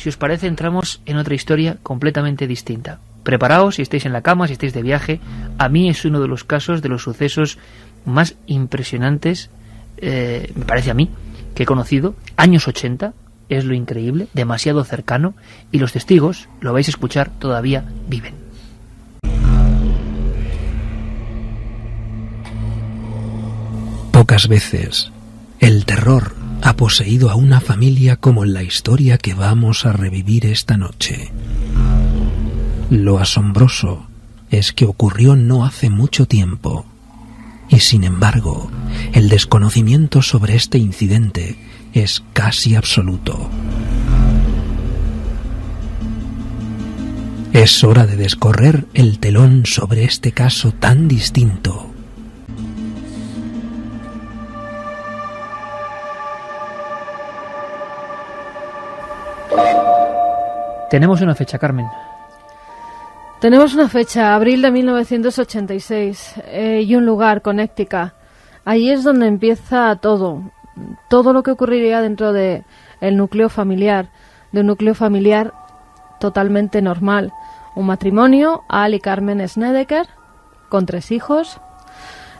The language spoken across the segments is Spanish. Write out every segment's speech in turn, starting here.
si os parece, entramos en otra historia completamente distinta. Preparaos si estáis en la cama, si estáis de viaje. A mí es uno de los casos, de los sucesos más impresionantes, me parece a mí, que he conocido. Años 80, es lo increíble, demasiado cercano, y los testigos, lo vais a escuchar, todavía viven. Pocas veces el terror ha poseído a una familia como en la historia que vamos a revivir esta noche. Lo asombroso es que ocurrió no hace mucho tiempo, y sin embargo, el desconocimiento sobre este incidente es casi absoluto. Es hora de descorrer el telón sobre este caso tan distinto. Tenemos una fecha, Carmen. Tenemos una fecha, abril de 1986, y un lugar, Connecticut. Ahí es donde empieza todo lo que ocurriría dentro de el núcleo familiar, de un núcleo familiar totalmente normal. Un matrimonio, Al y Carmen Snedeker, con 3 hijos.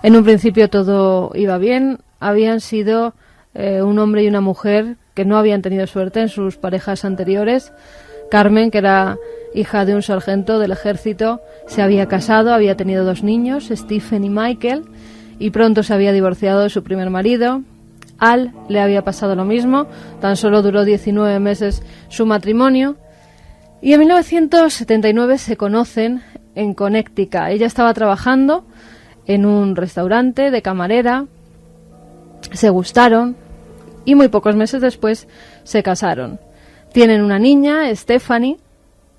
En un principio todo iba bien, habían sido un hombre y una mujer que no habían tenido suerte en sus parejas anteriores. Carmen, que era hija de un sargento del ejército, se había casado, había tenido 2 niños, Stephen y Michael, y pronto se había divorciado de su primer marido. Al le había pasado lo mismo, tan solo duró 19 meses su matrimonio, y en 1979 se conocen en Connecticut. Ella estaba trabajando en un restaurante de camarera, se gustaron y muy pocos meses después se casaron. Tienen una niña, Stephanie.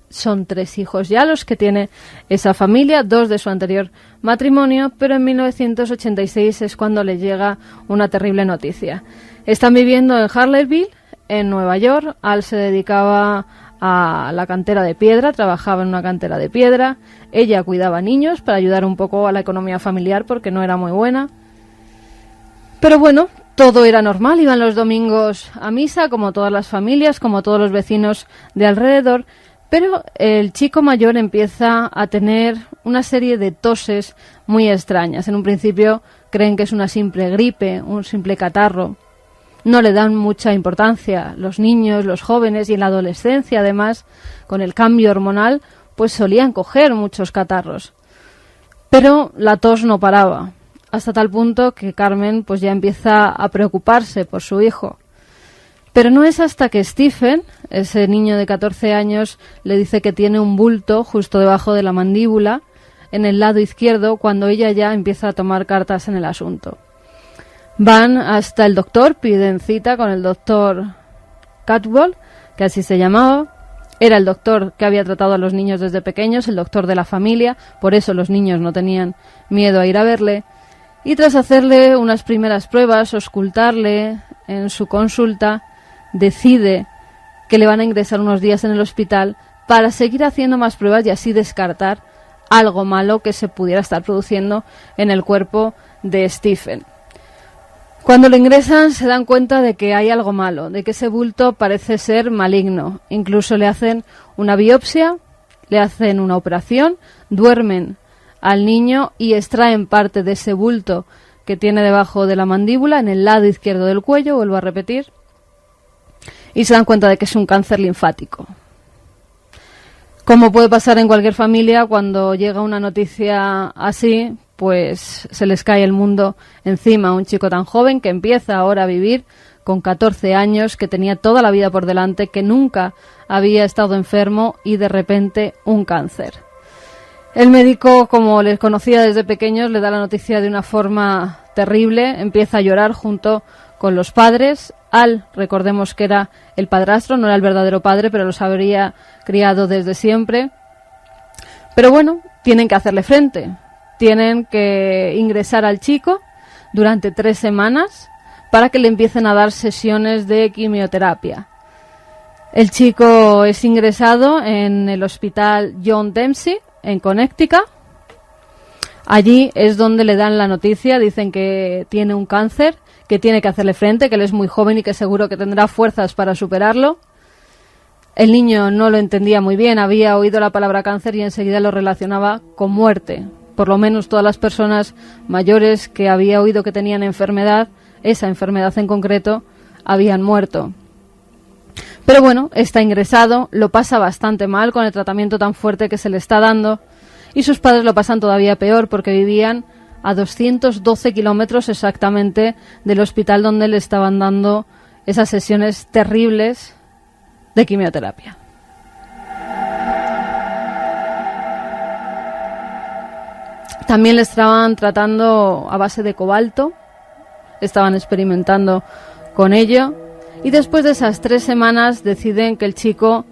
Son 3 hijos ya los que tiene esa familia, 2 de su anterior matrimonio, pero en 1986 es cuando le llega una terrible noticia. Están viviendo en Harleysville, en Nueva York. Al se dedicaba a la cantera de piedra, trabajaba en una cantera de piedra. Ella cuidaba niños para ayudar un poco a la economía familiar porque no era muy buena. Pero bueno, todo era normal, iban los domingos a misa, como todas las familias, como todos los vecinos de alrededor, pero el chico mayor empieza a tener una serie de toses muy extrañas. En un principio creen que es una simple gripe, un simple catarro. No le dan mucha importancia. Los niños, los jóvenes y en la adolescencia, además, con el cambio hormonal, pues solían coger muchos catarros. Pero la tos no paraba, hasta tal punto que Carmen pues ya empieza a preocuparse por su hijo. Pero no es hasta que Stephen, ese niño de 14 años, le dice que tiene un bulto justo debajo de la mandíbula, en el lado izquierdo, cuando ella ya empieza a tomar cartas en el asunto. Van hasta el doctor, piden cita con el doctor Catwell, que así se llamaba. Era el doctor que había tratado a los niños desde pequeños, el doctor de la familia, por eso los niños no tenían miedo a ir a verle. Y tras hacerle unas primeras pruebas, auscultarle en su consulta, decide que le van a ingresar unos días en el hospital para seguir haciendo más pruebas y así descartar algo malo que se pudiera estar produciendo en el cuerpo de Stephen. Cuando le ingresan se dan cuenta de que hay algo malo, de que ese bulto parece ser maligno. Incluso le hacen una biopsia, le hacen una operación, duermen al niño y extraen parte de ese bulto que tiene debajo de la mandíbula, en el lado izquierdo del cuello, vuelvo a repetir, y se dan cuenta de que es un cáncer linfático. Como puede pasar en cualquier familia, cuando llega una noticia así, pues se les cae el mundo encima. Un chico tan joven que empieza ahora a vivir con 14 años, que tenía toda la vida por delante, que nunca había estado enfermo y de repente un cáncer. El médico, como les conocía desde pequeños, le da la noticia de una forma terrible, empieza a llorar junto con los padres. Al, recordemos que era el padrastro, no era el verdadero padre, pero los habría criado desde siempre. Pero bueno, tienen que hacerle frente. Tienen que ingresar al chico durante 3 semanas para que le empiecen a dar sesiones de quimioterapia. El chico es ingresado en el hospital John Dempsey, en Connecticut. Allí es donde le dan la noticia, dicen que tiene un cáncer, que tiene que hacerle frente, que él es muy joven y que seguro que tendrá fuerzas para superarlo. El niño no lo entendía muy bien, había oído la palabra cáncer y enseguida lo relacionaba con muerte. Por lo menos todas las personas mayores que había oído que tenían enfermedad, esa enfermedad en concreto, habían muerto. Pero bueno, está ingresado, lo pasa bastante mal con el tratamiento tan fuerte que se le está dando y sus padres lo pasan todavía peor porque vivían a 212 kilómetros exactamente del hospital donde le estaban dando esas sesiones terribles de quimioterapia. También le estaban tratando a base de cobalto, estaban experimentando con ello. Y después de esas 3 semanas deciden que el chico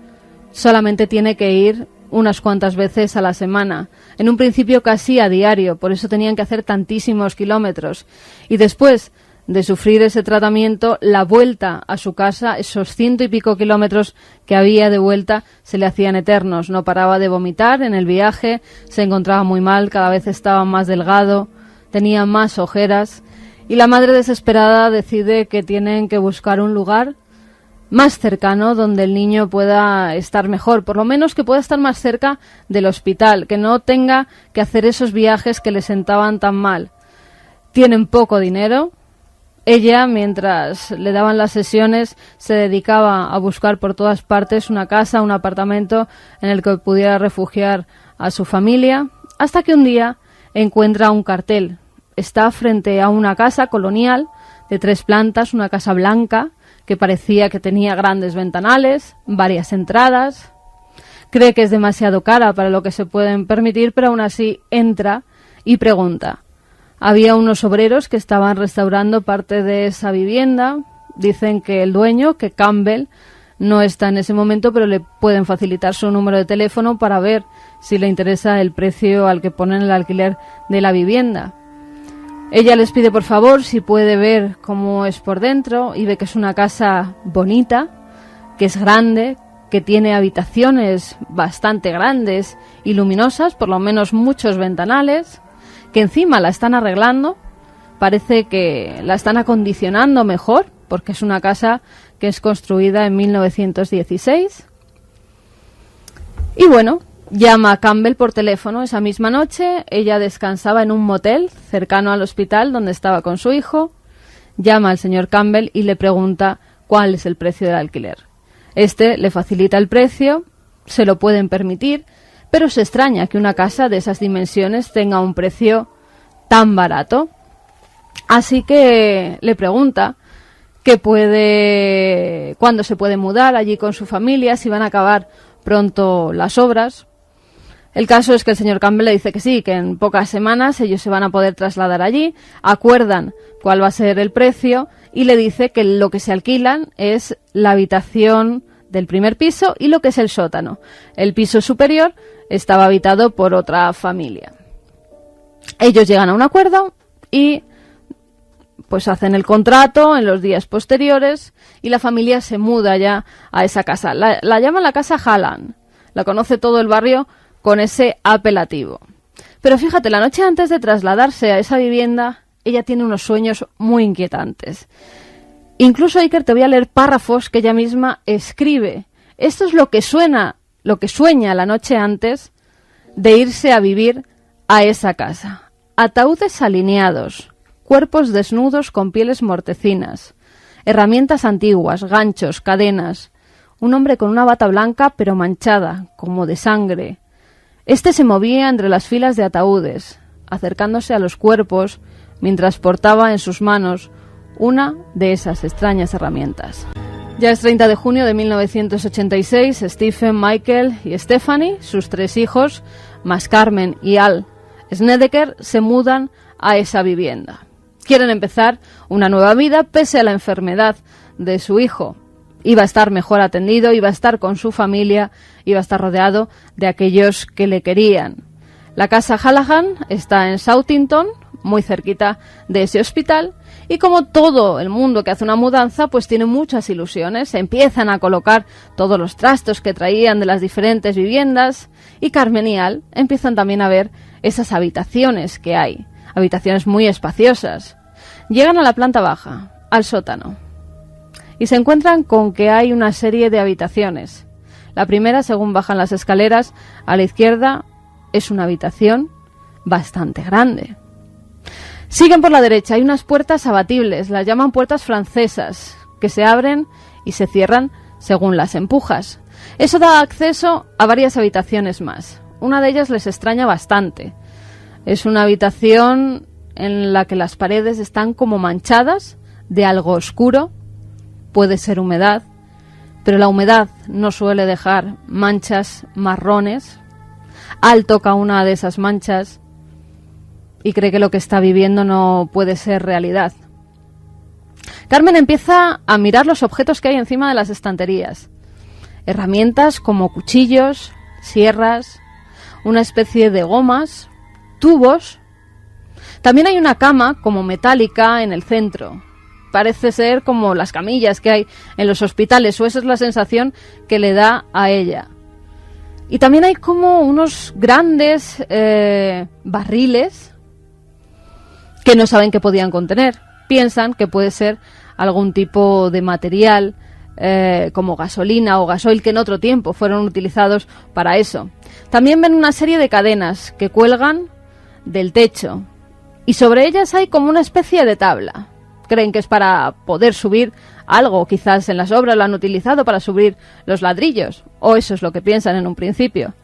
solamente tiene que ir unas cuantas veces a la semana. En un principio casi a diario, por eso tenían que hacer tantísimos kilómetros. Y después de sufrir ese tratamiento, la vuelta a su casa, esos 100 y pico kilómetros que había de vuelta, se le hacían eternos. No paraba de vomitar en el viaje, se encontraba muy mal, cada vez estaba más delgado, tenía más ojeras. Y la madre desesperada decide que tienen que buscar un lugar más cercano donde el niño pueda estar mejor, por lo menos que pueda estar más cerca del hospital, que no tenga que hacer esos viajes que le sentaban tan mal. Tienen poco dinero. Ella, mientras le daban las sesiones, se dedicaba a buscar por todas partes una casa, un apartamento en el que pudiera refugiar a su familia, hasta que un día encuentra un cartel. Está frente a una casa colonial de 3 plantas, una casa blanca que parecía que tenía grandes ventanales, varias entradas. Cree que es demasiado cara para lo que se pueden permitir, pero aún así entra y pregunta. Había unos obreros que estaban restaurando parte de esa vivienda. Dicen que el dueño, que Campbell, no está en ese momento, pero le pueden facilitar su número de teléfono para ver si le interesa el precio al que ponen el alquiler de la vivienda. Ella les pide por favor si puede ver cómo es por dentro y ve que es una casa bonita, que es grande, que tiene habitaciones bastante grandes y luminosas, por lo menos muchos ventanales, que encima la están arreglando, parece que la están acondicionando mejor, porque es una casa que es construida en 1916. Y bueno, llama a Campbell por teléfono esa misma noche. Ella descansaba en un motel cercano al hospital donde estaba con su hijo. Llama al señor Campbell y le pregunta cuál es el precio del alquiler. Este le facilita el precio, se lo pueden permitir, pero se extraña que una casa de esas dimensiones tenga un precio tan barato. Así que le pregunta cuándo se puede mudar allí con su familia, si van a acabar pronto las obras. El caso es que el señor Campbell le dice que sí, que en pocas semanas ellos se van a poder trasladar allí, acuerdan cuál va a ser el precio y le dice que lo que se alquilan es la habitación del primer piso y lo que es el sótano. El piso superior estaba habitado por otra familia. Ellos llegan a un acuerdo y pues hacen el contrato en los días posteriores y la familia se muda ya a esa casa. La llaman la casa Hallam, la conoce todo el barrio con ese apelativo. Pero fíjate, la noche antes de trasladarse a esa vivienda, ella tiene unos sueños muy inquietantes. Incluso, Iker, te voy a leer párrafos que ella misma escribe. Esto es lo que sueña la noche antes de irse a vivir a esa casa. Ataúdes alineados, cuerpos desnudos con pieles mortecinas, herramientas antiguas, ganchos, cadenas, un hombre con una bata blanca pero manchada, como de sangre. Este se movía entre las filas de ataúdes, acercándose a los cuerpos mientras portaba en sus manos una de esas extrañas herramientas. Ya es 30 de junio de 1986, Stephen, Michael y Stephanie, sus 3 hijos, más Carmen y Al Snedeker, se mudan a esa vivienda. Quieren empezar una nueva vida pese a la enfermedad de su hijo. Iba a estar mejor atendido, iba a estar con su familia, iba a estar rodeado de aquellos que le querían. La casa Hallam está en Southington, muy cerquita de ese hospital, y como todo el mundo que hace una mudanza, pues tiene muchas ilusiones. Se empiezan a colocar todos los trastos que traían de las diferentes viviendas, y Carmen y Al empiezan también a ver esas habitaciones que hay, habitaciones muy espaciosas. Llegan a la planta baja, al sótano, y se encuentran con que hay una serie de habitaciones, La primera, según bajan las escaleras, a la izquierda, es una habitación bastante grande. Siguen por la derecha, hay unas puertas abatibles, las llaman puertas francesas, que se abren y se cierran según las empujas. Eso da acceso a varias habitaciones más. Una de ellas les extraña bastante. Es una habitación en la que las paredes están como manchadas de algo oscuro. Puede ser humedad, pero la humedad no suele dejar manchas marrones. Al toca una de esas manchas y cree que lo que está viviendo no puede ser realidad. Carmen empieza a mirar los objetos que hay encima de las estanterías. Herramientas como cuchillos, sierras, una especie de gomas, tubos. También hay una cama como metálica en el centro. Parece ser como las camillas que hay en los hospitales, o esa es la sensación que le da a ella. Y también hay como unos grandes barriles que no saben qué podían contener. Piensan que puede ser algún tipo de material como gasolina o gasoil que en otro tiempo fueron utilizados para eso. También ven una serie de cadenas que cuelgan del techo y sobre ellas hay como una especie de tabla. Creen que es para poder subir algo, quizás en las obras lo han utilizado para subir los ladrillos, o eso es lo que piensan en un principio.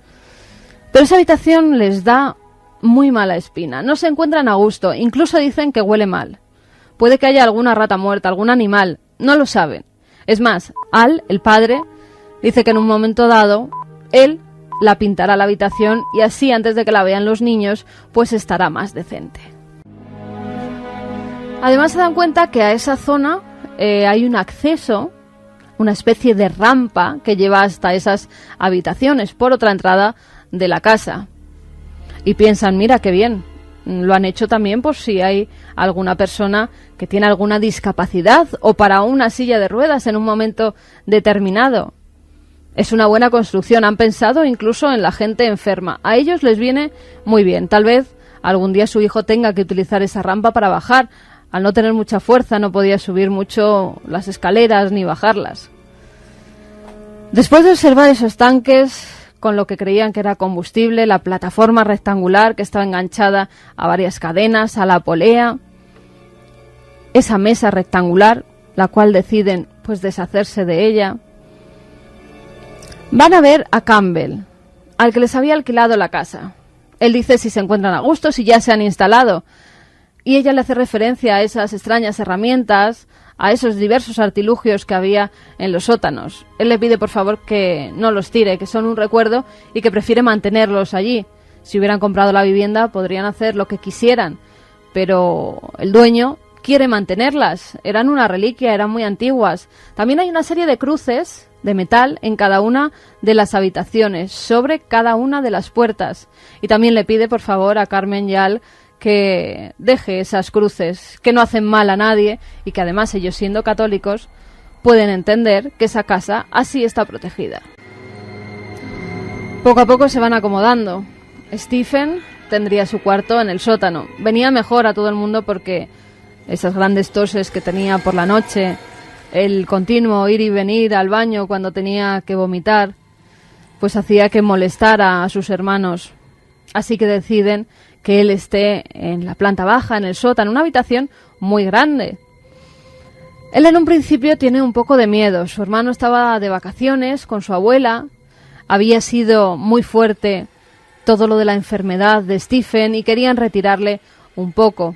Pero esa habitación les da muy mala espina, no se encuentran a gusto, incluso dicen que huele mal. Puede que haya alguna rata muerta, algún animal, no lo saben. Es más, Al, el padre, dice que en un momento dado, él la pintará la habitación y así antes de que la vean los niños, pues estará más decente. Además se dan cuenta que a esa zona hay un acceso, una especie de rampa que lleva hasta esas habitaciones por otra entrada de la casa. Y piensan, mira qué bien, lo han hecho también por si hay alguna persona que tiene alguna discapacidad o para una silla de ruedas en un momento determinado. Es una buena construcción, han pensado incluso en la gente enferma. A ellos les viene muy bien, tal vez algún día su hijo tenga que utilizar esa rampa para bajar. Al no tener mucha fuerza no podía subir mucho las escaleras ni bajarlas. Después de observar esos tanques con lo que creían que era combustible, la plataforma rectangular que estaba enganchada a varias cadenas, a la polea, esa mesa rectangular, la cual deciden pues deshacerse de ella, van a ver a Campbell, al que les había alquilado la casa. Él dice si se encuentran a gusto, si ya se han instalado. Y ella le hace referencia a esas extrañas herramientas, a esos diversos artilugios que había en los sótanos. Él le pide por favor que no los tire, que son un recuerdo y que prefiere mantenerlos allí. Si hubieran comprado la vivienda podrían hacer lo que quisieran, pero el dueño quiere mantenerlas. Eran una reliquia, eran muy antiguas. También hay una serie de cruces de metal en cada una de las habitaciones, sobre cada una de las puertas. Y también le pide por favor a Carmen y Al que deje esas cruces, que no hacen mal a nadie y que además ellos siendo católicos pueden entender que esa casa así está protegida. Poco a poco se van acomodando. Stephen tendría su cuarto en el sótano. Venía mejor a todo el mundo porque esas grandes toses que tenía por la noche, el continuo ir y venir al baño cuando tenía que vomitar, pues hacía que molestara a sus hermanos. Así que deciden que él esté en la planta baja, en el sótano, una habitación muy grande. Él en un principio tiene un poco de miedo. Su hermano estaba de vacaciones con su abuela. Había sido muy fuerte todo lo de la enfermedad de Stephen y querían retirarle un poco.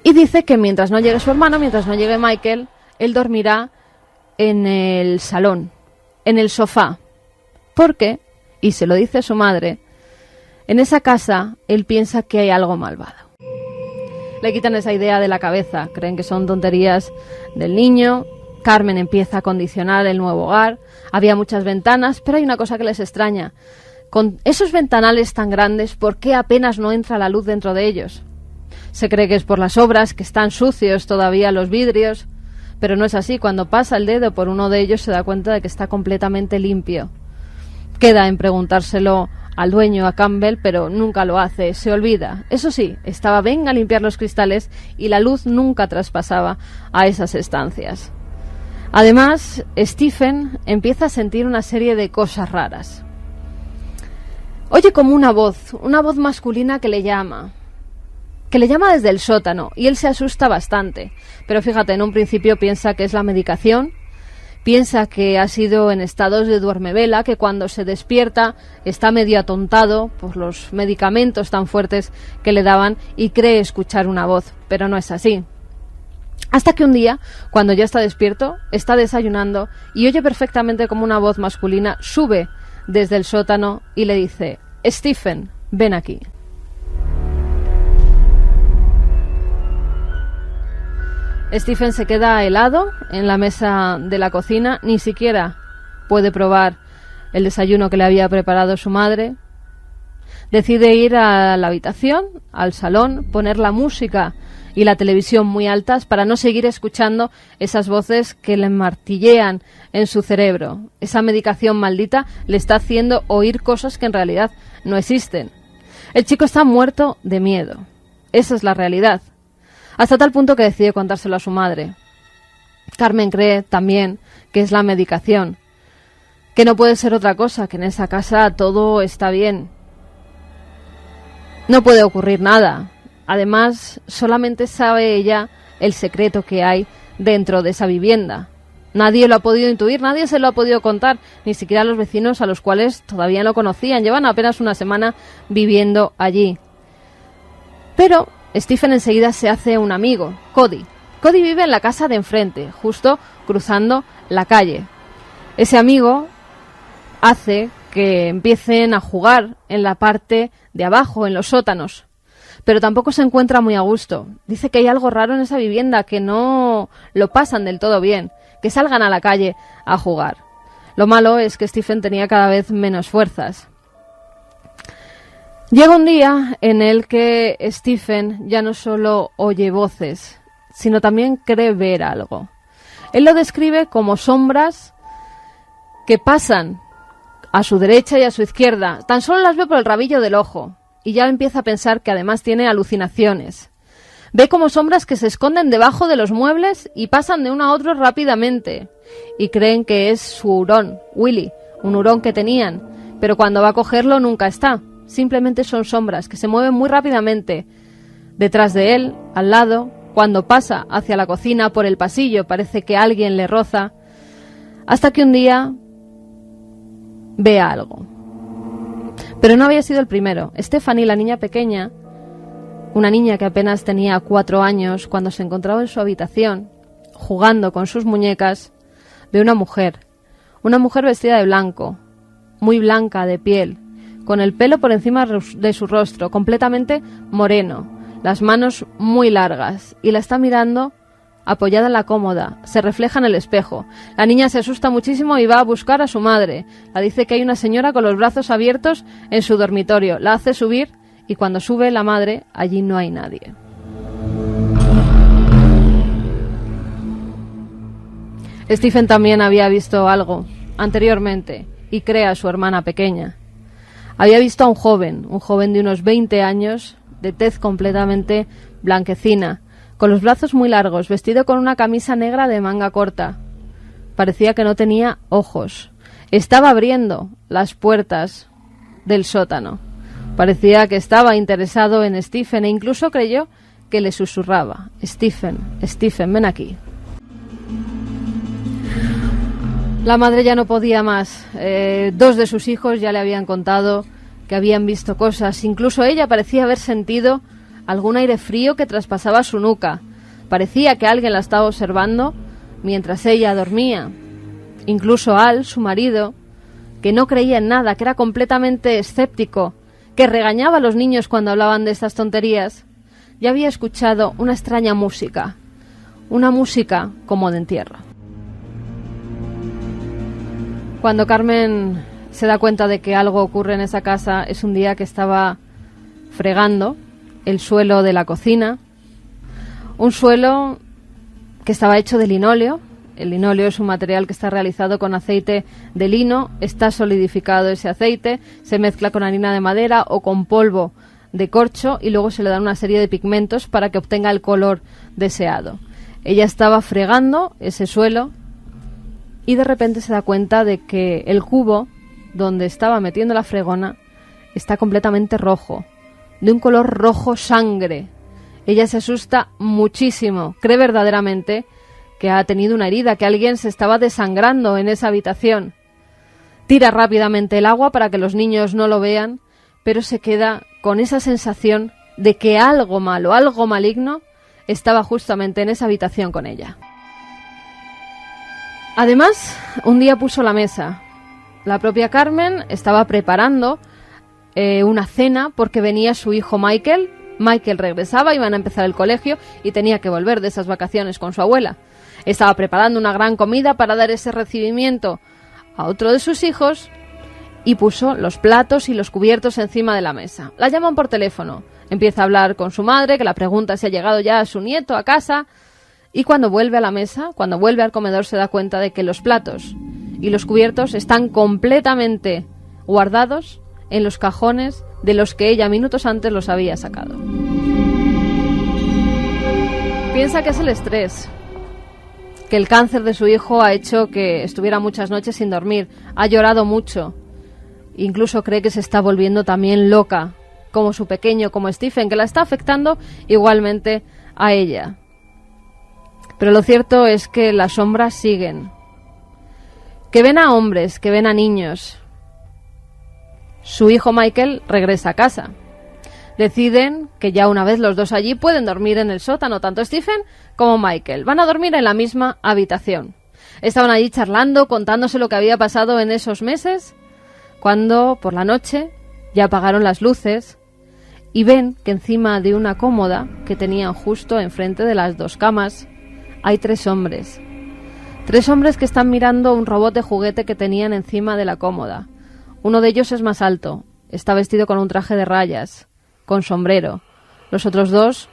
Y dice que mientras no llegue su hermano, mientras no llegue Michael, él dormirá en el salón, en el sofá. Porque, y se lo dice a su madre, en esa casa él piensa que hay algo malvado. Le quitan esa idea de la cabeza, creen que son tonterías del niño. Carmen empieza a condicionar el nuevo hogar. Había muchas ventanas, pero hay una cosa que les extraña. Con esos ventanales tan grandes, ¿por qué apenas no entra la luz dentro de ellos? Se cree que es por las obras, que están sucios todavía los vidrios, pero no es así. Cuando pasa el dedo por uno de ellos se da cuenta de que está completamente limpio. Queda en preguntárselo al dueño, a Campbell, pero nunca lo hace, se olvida. Eso sí, estaba Ben a limpiar los cristales y la luz nunca traspasaba a esas estancias. Además, Stephen empieza a sentir una serie de cosas raras. Oye como una voz masculina que le llama desde el sótano, y él se asusta bastante. Pero fíjate, en un principio piensa que es la medicación, piensa que ha sido en estados de duermevela, que cuando se despierta está medio atontado por los medicamentos tan fuertes que le daban y cree escuchar una voz, pero no es así. Hasta que un día, cuando ya está despierto, está desayunando y oye perfectamente como una voz masculina sube desde el sótano y le dice: Stephen, ven aquí. Stephen se queda helado en la mesa de la cocina, ni siquiera puede probar el desayuno que le había preparado su madre. Decide ir a la habitación, al salón, poner la música y la televisión muy altas para no seguir escuchando esas voces que le martillean en su cerebro. Esa medicación maldita le está haciendo oír cosas que en realidad no existen. El chico está muerto de miedo. Esa es la realidad. Hasta tal punto que decide contárselo a su madre. Carmen cree también que es la medicación, que no puede ser otra cosa, que en esa casa todo está bien. No puede ocurrir nada. Además, solamente sabe ella el secreto que hay dentro de esa vivienda. Nadie lo ha podido intuir, nadie se lo ha podido contar, ni siquiera los vecinos, a los cuales todavía no conocían. Llevan apenas una semana viviendo allí. Pero Stephen enseguida se hace un amigo, Cody. Cody vive en la casa de enfrente, justo cruzando la calle. Ese amigo hace que empiecen a jugar en la parte de abajo, en los sótanos. Pero tampoco se encuentra muy a gusto. Dice que hay algo raro en esa vivienda, que no lo pasan del todo bien, que salgan a la calle a jugar. Lo malo es que Stephen tenía cada vez menos fuerzas. Llega un día en el que Stephen ya no solo oye voces, sino también cree ver algo. Él lo describe como sombras que pasan a su derecha y a su izquierda. Tan solo las ve por el rabillo del ojo. Y ya empieza a pensar que además tiene alucinaciones. Ve como sombras que se esconden debajo de los muebles y pasan de uno a otro rápidamente. Y creen que es su hurón, Willy, un hurón que tenían. Pero cuando va a cogerlo nunca está. Simplemente son sombras que se mueven muy rápidamente. Detrás de él, al lado, cuando pasa hacia la cocina por el pasillo, parece que alguien le roza. Hasta que un día vea algo. Pero no había sido el primero. Stephanie, la niña pequeña, una niña que apenas tenía 4 años, cuando se encontraba en su habitación, jugando con sus muñecas, ve una mujer vestida de blanco, muy blanca de piel, con el pelo por encima de su rostro, completamente moreno, las manos muy largas, y la está mirando apoyada en la cómoda, se refleja en el espejo. La niña se asusta muchísimo y va a buscar a su madre. La dice que hay una señora con los brazos abiertos en su dormitorio. La hace subir y cuando sube la madre, allí no hay nadie. Stephen también había visto algo anteriormente y cree a su hermana pequeña. Había visto a un joven de unos 20 años, de tez completamente blanquecina, con los brazos muy largos, vestido con una camisa negra de manga corta. Parecía que no tenía ojos. Estaba abriendo las puertas del sótano. Parecía que estaba interesado en Stephen e incluso creyó que le susurraba: Stephen, ven aquí. La madre ya no podía más. 2 de sus hijos ya le habían contado que habían visto cosas. Incluso ella parecía haber sentido algún aire frío que traspasaba su nuca. Parecía que alguien la estaba observando mientras ella dormía. Incluso Al, su marido, que no creía en nada, que era completamente escéptico, que regañaba a los niños cuando hablaban de estas tonterías, ya había escuchado una extraña música, una música como de entierro. Cuando Carmen se da cuenta de que algo ocurre en esa casa, es un día que estaba fregando el suelo de la cocina, un suelo que estaba hecho de linóleo. El linóleo es un material que está realizado con aceite de lino, está solidificado ese aceite, se mezcla con harina de madera o con polvo de corcho y luego se le dan una serie de pigmentos para que obtenga el color deseado. Ella estaba fregando ese suelo y de repente se da cuenta de que el cubo donde estaba metiendo la fregona está completamente rojo, de un color rojo sangre. Ella se asusta muchísimo, cree verdaderamente que ha tenido una herida, que alguien se estaba desangrando en esa habitación. Tira rápidamente el agua para que los niños no lo vean, pero se queda con esa sensación de que algo malo, algo maligno, estaba justamente en esa habitación con ella. Además, un día puso la mesa. La propia Carmen estaba preparando una cena porque venía su hijo Michael. Michael regresaba, iban a empezar el colegio y tenía que volver de esas vacaciones con su abuela. Estaba preparando una gran comida para dar ese recibimiento a otro de sus hijos y puso los platos y los cubiertos encima de la mesa. La llaman por teléfono. Empieza a hablar con su madre, que la pregunta si ha llegado ya su nieto a casa, y cuando vuelve a la mesa, cuando vuelve al comedor, se da cuenta de que los platos y los cubiertos están completamente guardados en los cajones de los que ella minutos antes los había sacado. Piensa que es el estrés, que el cáncer de su hijo ha hecho que estuviera muchas noches sin dormir, ha llorado mucho, incluso cree que se está volviendo también loca, como su pequeño, como Stephen, que la está afectando igualmente a ella. Pero lo cierto es que las sombras siguen, que ven a hombres, que ven a niños. Su hijo Michael regresa a casa. Deciden que ya una vez los dos allí pueden dormir en el sótano, tanto Stephen como Michael. Van a dormir en la misma habitación. Estaban allí charlando, contándose lo que había pasado en esos meses, cuando por la noche ya apagaron las luces y ven que encima de una cómoda que tenían justo enfrente de las dos camas hay tres hombres. Tres hombres que están mirando un robot de juguete que tenían encima de la cómoda. Uno de ellos es más alto, está vestido con un traje de rayas, con sombrero. Los otros dos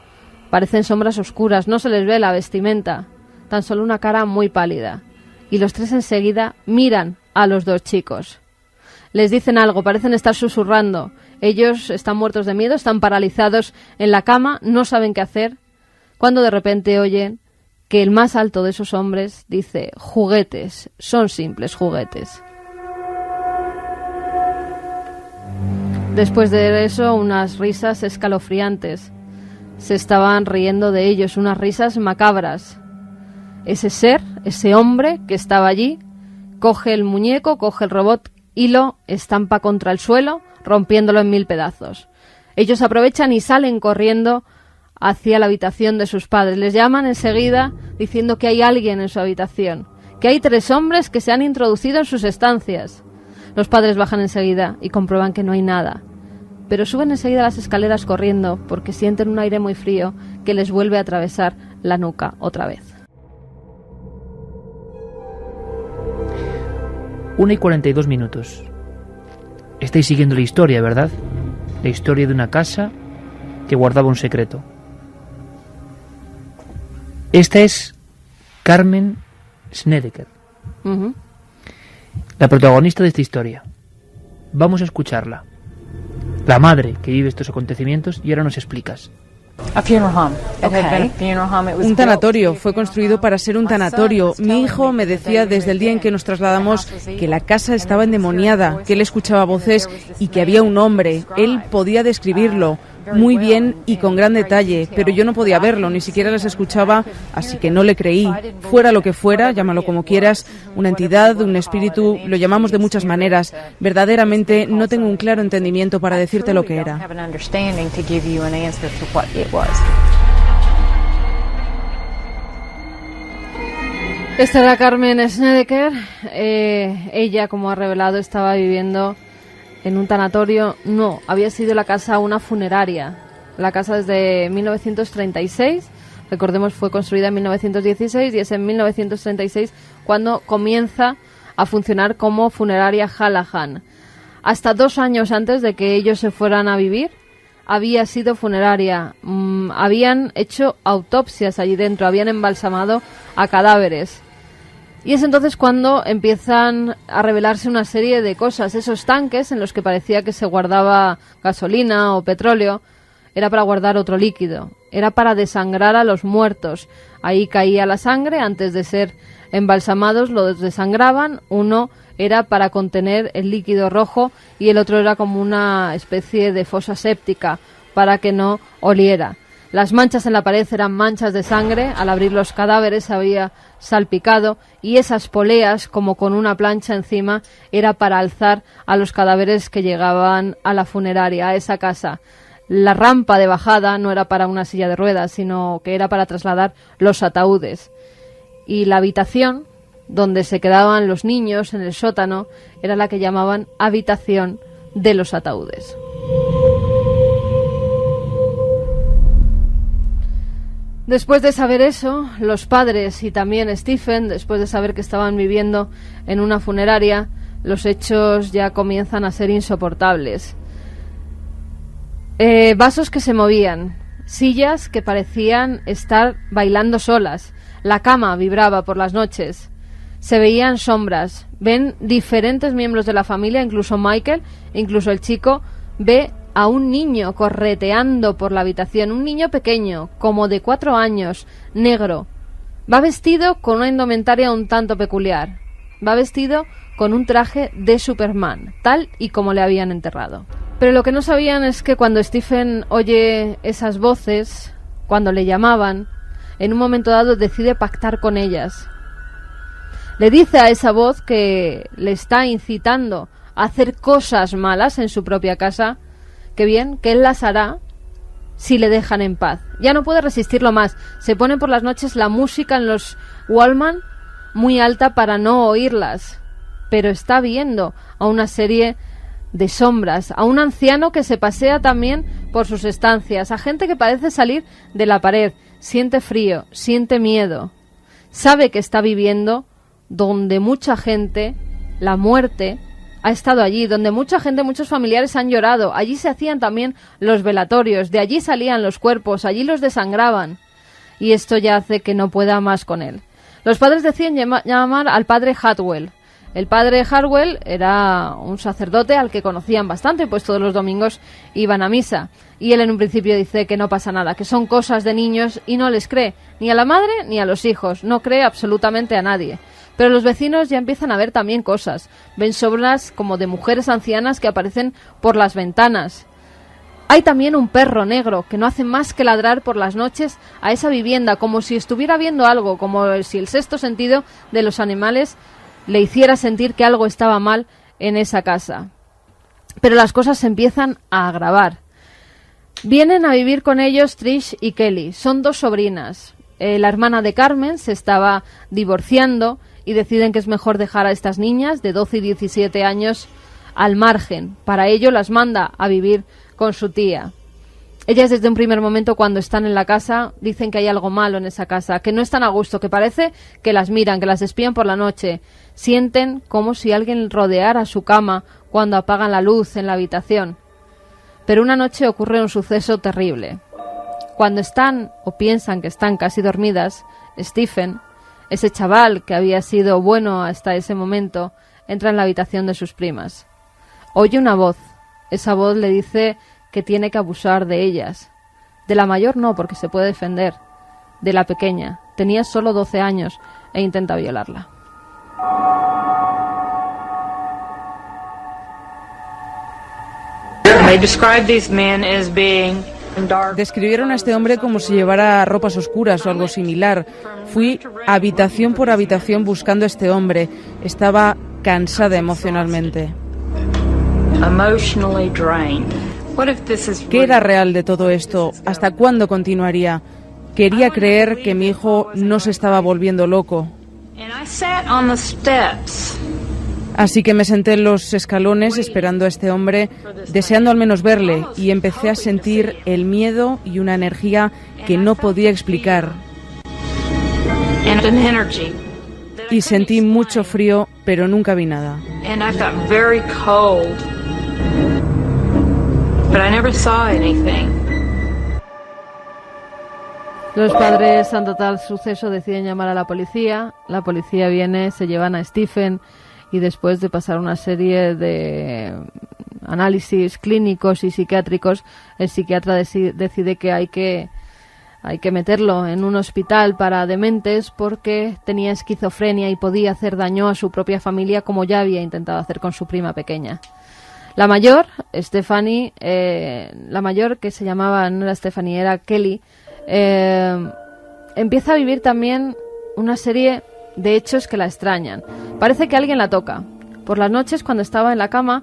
parecen sombras oscuras, no se les ve la vestimenta, tan solo una cara muy pálida. Y los tres enseguida miran a los dos chicos. Les dicen algo, parecen estar susurrando. Ellos están muertos de miedo, están paralizados en la cama, no saben qué hacer, cuando de repente oyen que el más alto de esos hombres dice: juguetes, son simples juguetes. Después de eso, unas risas escalofriantes. Se estaban riendo de ellos, unas risas macabras. Ese ser, ese hombre que estaba allí, coge el muñeco, coge el robot y lo estampa contra el suelo, rompiéndolo en 1000 pedazos. Ellos aprovechan y salen corriendo hacia la habitación de sus padres. Les llaman enseguida diciendo que hay alguien en su habitación, que hay tres hombres que se han introducido en sus estancias. Los padres bajan enseguida y comprueban que no hay nada, pero suben enseguida las escaleras corriendo porque sienten un aire muy frío que les vuelve a atravesar la nuca otra vez. 1:42. Estáis siguiendo la historia, ¿verdad? La historia de una casa que guardaba un secreto. Esta es Carmen Snedeker, la protagonista de esta historia. Vamos a escucharla. La madre que vive estos acontecimientos, y ahora nos explicas. Un tanatorio, fue construido para ser un tanatorio. Mi hijo me decía desde el día en que nos trasladamos que la casa estaba endemoniada, que él escuchaba voces y que había un hombre. Él podía describirlo muy bien y con gran detalle, pero yo no podía verlo, ni siquiera las escuchaba, así que no le creí. Fuera lo que fuera, llámalo como quieras, una entidad, un espíritu, lo llamamos de muchas maneras. Verdaderamente no tengo un claro entendimiento para decirte lo que era. Esta era Carmen Snedeker. Ella, como ha revelado, estaba viviendo en un tanatorio. No, había sido la casa una funeraria. La casa desde 1936, recordemos, fue construida en 1916 y es en 1936 cuando comienza a funcionar como funeraria Hallahan. Hasta 2 años antes de que ellos se fueran a vivir, había sido funeraria. Habían hecho autopsias allí dentro, habían embalsamado a cadáveres. Y es entonces cuando empiezan a revelarse una serie de cosas. Esos tanques en los que parecía que se guardaba gasolina o petróleo, era para guardar otro líquido, era para desangrar a los muertos. Ahí caía la sangre antes de ser embalsamados, los desangraban. Uno era para contener el líquido rojo y el otro era como una especie de fosa séptica para que no oliera. Las manchas en la pared eran manchas de sangre. Al abrir los cadáveres había salpicado, y esas poleas, como con una plancha encima, era para alzar a los cadáveres que llegaban a la funeraria, a esa casa. La rampa de bajada no era para una silla de ruedas, sino que era para trasladar los ataúdes. Y la habitación donde se quedaban los niños, en el sótano, era la que llamaban habitación de los ataúdes. Después de saber eso, los padres y también Stephen, después de saber que estaban viviendo en una funeraria, los hechos ya comienzan a ser insoportables. Vasos que se movían, sillas que parecían estar bailando solas, la cama vibraba por las noches, se veían sombras, ven diferentes miembros de la familia, incluso Michael, incluso el chico, ve a un niño correteando por la habitación, un niño pequeño, como de 4 años, negro. Va vestido con una indumentaria un tanto peculiar. Va vestido con un traje de Superman, tal y como le habían enterrado. Pero lo que no sabían es que cuando Stephen oye esas voces, cuando le llamaban, en un momento dado decide pactar con ellas. Le dice a esa voz que le está incitando a hacer cosas malas en su propia casa, que bien, que él las hará si le dejan en paz. Ya no puede resistirlo más. Se pone por las noches la música en los Walkman muy alta para no oírlas. Pero está viendo a una serie de sombras, a un anciano que se pasea también por sus estancias, a gente que parece salir de la pared. Siente frío, siente miedo. Sabe que está viviendo donde mucha gente, la muerte, ha estado allí, donde mucha gente, muchos familiares han llorado. Allí se hacían también los velatorios, de allí salían los cuerpos, allí los desangraban. Y esto ya hace que no pueda más con él. Los padres deciden llamar al padre Hartwell. El padre Hartwell era un sacerdote al que conocían bastante, pues todos los domingos iban a misa. Y él en un principio dice que no pasa nada, que son cosas de niños, y no les cree, ni a la madre ni a los hijos, no cree absolutamente a nadie. Pero los vecinos ya empiezan a ver también cosas. Ven sombras como de mujeres ancianas que aparecen por las ventanas. Hay también un perro negro que no hace más que ladrar por las noches a esa vivienda, como si estuviera viendo algo, como si el sexto sentido de los animales le hiciera sentir que algo estaba mal en esa casa. Pero las cosas se empiezan a agravar. Vienen a vivir con ellos Trish y Kelly. Son 2 sobrinas. La hermana de Carmen se estaba divorciando y deciden que es mejor dejar a estas niñas de 12 y 17 años al margen. Para ello las manda a vivir con su tía. Ellas desde un primer momento, cuando están en la casa, dicen que hay algo malo en esa casa, que no están a gusto, que parece que las miran, que las espían por la noche. Sienten como si alguien rodeara su cama cuando apagan la luz en la habitación. Pero una noche ocurre un suceso terrible. Cuando están, o piensan que están casi dormidas, Stephen, ese chaval que había sido bueno hasta ese momento, entra en la habitación de sus primas. Oye una voz. Esa voz le dice que tiene que abusar de ellas. De la mayor no, porque se puede defender. De la pequeña. Tenía solo 12 años e intenta violarla. Describieron a este hombre como si llevara ropas oscuras o algo similar. Fui habitación por habitación buscando a este hombre. Estaba cansada emocionalmente. ¿Qué era real de todo esto? ¿Hasta cuándo continuaría? Quería creer que mi hijo no se estaba volviendo loco. Así que me senté en los escalones esperando a este hombre, deseando al menos verle, y empecé a sentir el miedo y una energía que no podía explicar. Y sentí mucho frío, pero nunca vi nada. Los padres, ante tal suceso, deciden llamar a la policía. La policía viene, se llevan a Stephen, y después de pasar una serie de análisis clínicos y psiquiátricos, el psiquiatra decide que hay Hay que meterlo en un hospital para dementes porque tenía esquizofrenia y podía hacer daño a su propia familia, como ya había intentado hacer con su prima pequeña. La mayor, Stephanie, la mayor, que se llamaba, no era Stephanie, era Kelly, empieza a vivir también una serie de hechos que la extrañan. Parece que alguien la toca. Por las noches, cuando estaba en la cama,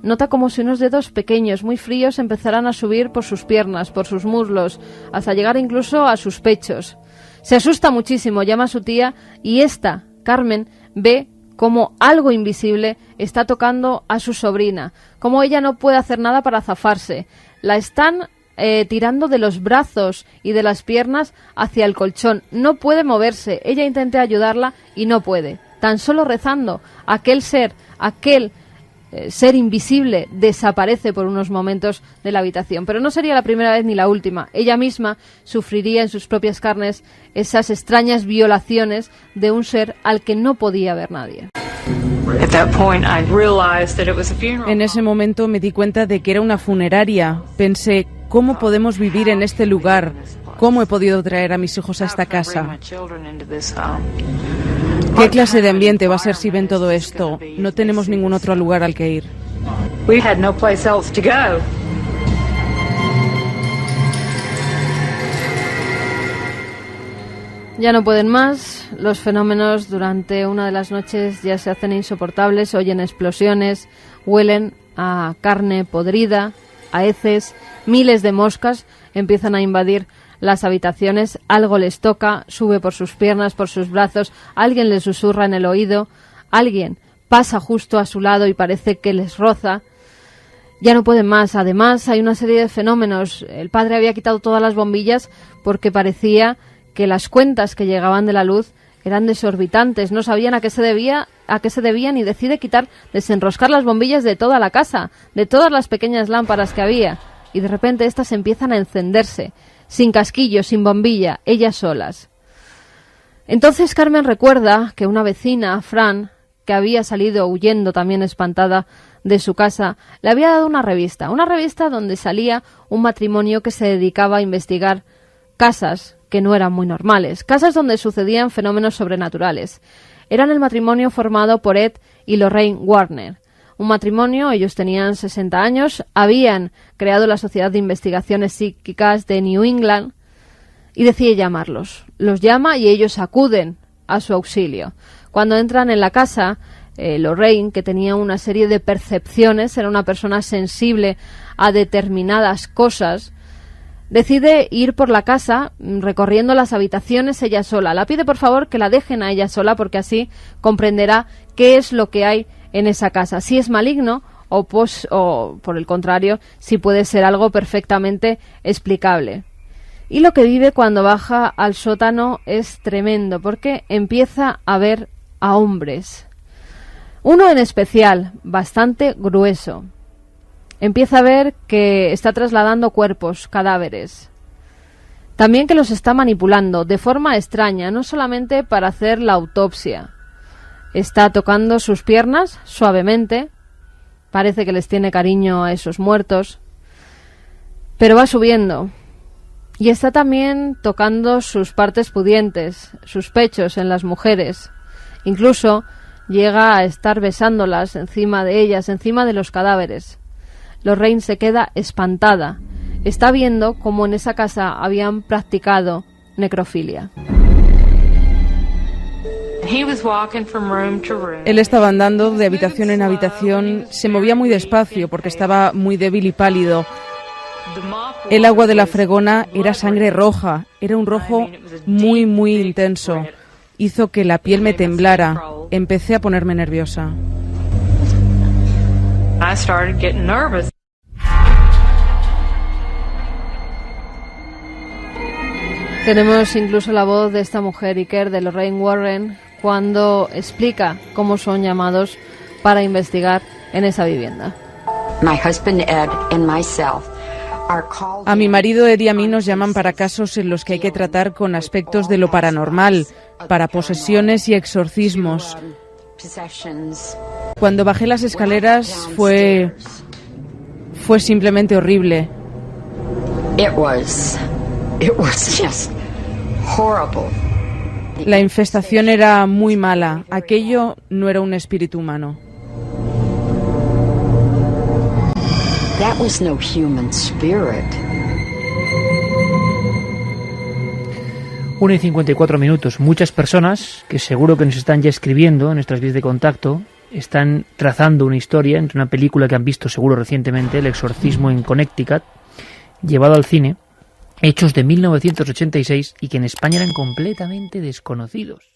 nota como si unos dedos pequeños, muy fríos, empezarán a subir por sus piernas, por sus muslos, hasta llegar incluso a sus pechos. Se asusta muchísimo, llama a su tía y esta, Carmen, ve como algo invisible está tocando a su sobrina, como ella no puede hacer nada para zafarse. La están tirando de los brazos y de las piernas hacia el colchón. No puede moverse. Ella intenta ayudarla y no puede. Tan solo rezando, aquel ser invisible desaparece por unos momentos de la habitación. Pero no sería la primera vez ni la última. Ella misma sufriría en sus propias carnes esas extrañas violaciones de un ser al que no podía ver nadie. En ese momento me di cuenta de que era una funeraria. Pensé, ¿cómo podemos vivir en este lugar? ¿Cómo he podido traer a mis hijos a esta casa? ¿Qué clase de ambiente va a ser si ven todo esto? No tenemos ningún otro lugar al que ir. Ya no pueden más. Los fenómenos durante una de las noches ya se hacen insoportables. Oyen explosiones, huelen a carne podrida, a heces. Miles de moscas empiezan a invadir las habitaciones. Algo les toca, sube por sus piernas, por sus brazos. Alguien les susurra en el oído. Alguien pasa justo a su lado y parece que les roza. Ya no pueden más. Además, hay una serie de fenómenos. El padre había quitado todas las bombillas porque parecía que las cuentas que llegaban de la luz eran desorbitantes. No sabían a qué se debían y decide desenroscar las bombillas de toda la casa, de todas las pequeñas lámparas que había. Y de repente estas empiezan a encenderse, sin casquillo, sin bombilla, ellas solas. Entonces Carmen recuerda que una vecina, Fran, que había salido huyendo también espantada de su casa, le había dado una revista donde salía un matrimonio que se dedicaba a investigar casas que no eran muy normales, casas donde sucedían fenómenos sobrenaturales. Eran el matrimonio formado por Ed y Lorraine Warner. Un matrimonio, ellos tenían 60 años, habían creado la Sociedad de Investigaciones Psíquicas de New England y decide llamarlos. Los llama y ellos acuden a su auxilio. Cuando entran en la casa, Lorraine, que tenía una serie de percepciones, era una persona sensible a determinadas cosas, decide ir por la casa recorriendo las habitaciones ella sola. La pide por favor que la dejen a ella sola porque así comprenderá qué es lo que hay en esa casa, si es maligno o por el contrario, si puede ser algo perfectamente explicable. Y lo que vive cuando baja al sótano es tremendo, porque empieza a ver a hombres. Uno en especial, bastante grueso. Empieza a ver que está trasladando cuerpos, cadáveres. También que los está manipulando de forma extraña, no solamente para hacer la autopsia. Está tocando sus piernas suavemente, parece que les tiene cariño a esos muertos, pero va subiendo. Y está también tocando sus partes pudientes, sus pechos en las mujeres. Incluso llega a estar besándolas encima de ellas, encima de los cadáveres. Lorraine se queda espantada. Está viendo cómo en esa casa habían practicado necrofilia. Él estaba andando de habitación en habitación, se movía muy despacio porque estaba muy débil y pálido. El agua de la fregona era sangre roja, era un rojo muy, muy intenso. Hizo que la piel me temblara. Empecé a ponerme nerviosa. Tenemos incluso la voz de esta mujer, Iker, de Lorraine Warren, cuando explica cómo son llamados para investigar en esa vivienda. A mi marido Ed y a mí nos llaman para casos en los que hay que tratar con aspectos de lo paranormal, para posesiones y exorcismos. Cuando bajé las escaleras fue simplemente horrible. It was just horrible. La infestación era muy mala. Aquello no era un espíritu humano. That was no human spirit. 1:54. Muchas personas, que seguro que nos están ya escribiendo en nuestras vías de contacto, están trazando una historia entre una película que han visto seguro recientemente, El exorcismo en Connecticut, llevado al cine, hechos de 1986 y que en España eran completamente desconocidos.